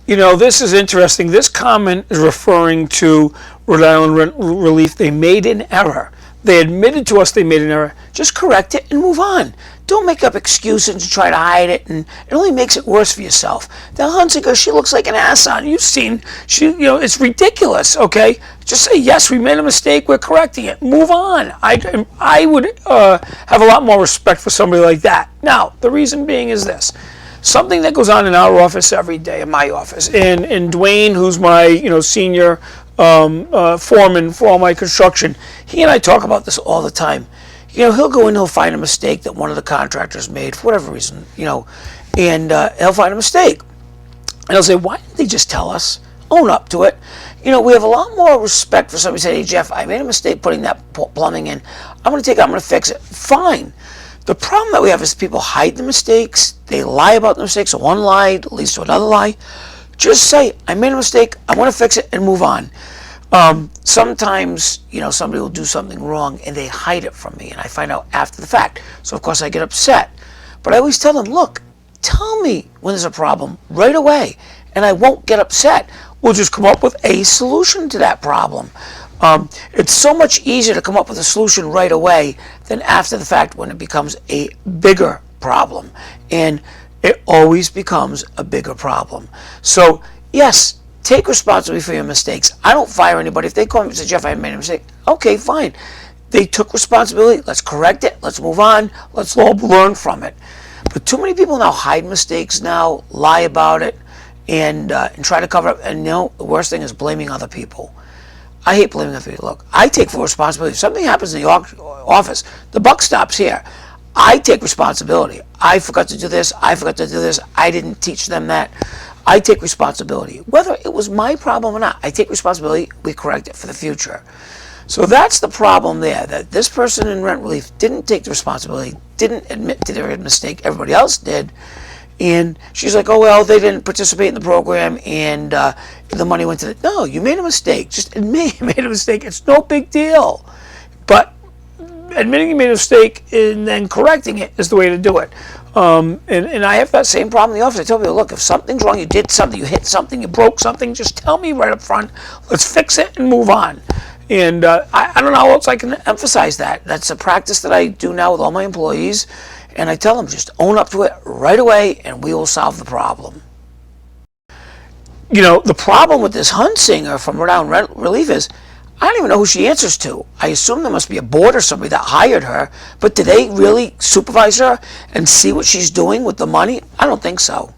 You know, this is interesting. This comment is referring to Rhode Island Rent Relief. They made an error. They admitted to us they made an error. Just correct it and move on. Don't make up excuses and try to hide it, and it only makes it worse for yourself. The Hunziker, she looks like an ass on. You've seen, it's ridiculous, okay? Just say, yes, we made a mistake, we're correcting it. Move on. I would have a lot more respect for somebody like that. Now, the reason being is this. Something that goes on in our office every day, in my office, and Dwayne, who's my senior foreman for all my construction, he and I talk about this all the time. He'll go in, he'll find a mistake that one of the contractors made for whatever reason, and he'll find a mistake, and he'll say, "Why didn't they just tell us? Own up to it." We have a lot more respect for somebody saying, "Hey Jeff, I made a mistake putting that plumbing in. I'm going to fix it." Fine. The problem that we have is people hide the mistakes. They lie about the mistakes. So one lie leads to another lie. Just say, I made a mistake. I want to fix it and move on. Sometimes, somebody will do something wrong and they hide it from me. And I find out after the fact. So, of course, I get upset. But I always tell them, look, tell me when there's a problem right away. And I won't get upset. We'll just come up with a solution to that problem. It's so much easier to come up with a solution right away than after the fact when it becomes a bigger problem. And it always becomes a bigger problem. So, yes, take responsibility for your mistakes. I don't fire anybody. If they call me and say, Jeff, I made a mistake, okay, fine. They took responsibility. Let's correct it. Let's move on. Let's all learn from it. But too many people now hide mistakes now, lie about it, and try to cover up. And the worst thing is blaming other people. I hate blaming other people. Look, I take full responsibility. If something happens in the office, the buck stops here. I take responsibility. I forgot to do this. I forgot to do this. I didn't teach them that. I take responsibility. Whether it was my problem or not, I take responsibility. We correct it for the future. So that's the problem there, that this person in rent relief didn't take the responsibility, didn't admit to their mistake. Everybody else did. And she's like, oh, well, they didn't participate in the program and the money went to the... No, you made a mistake. Just admit you made a mistake. It's no big deal. But admitting you made a mistake and then correcting it is the way to do it. And I have that same problem in the office. I tell people, look, if something's wrong, you did something, you hit something, you broke something, just tell me right up front. Let's fix it and move on. And I don't know how else I can emphasize that. That's a practice that I do now with all my employees. And I tell them, just own up to it right away and we will solve the problem. The problem with this Hunziker from Rhode Island Rent Relief is, I don't even know who she answers to. I assume there must be a board or somebody that hired her, but do they really supervise her and see what she's doing with the money? I don't think so.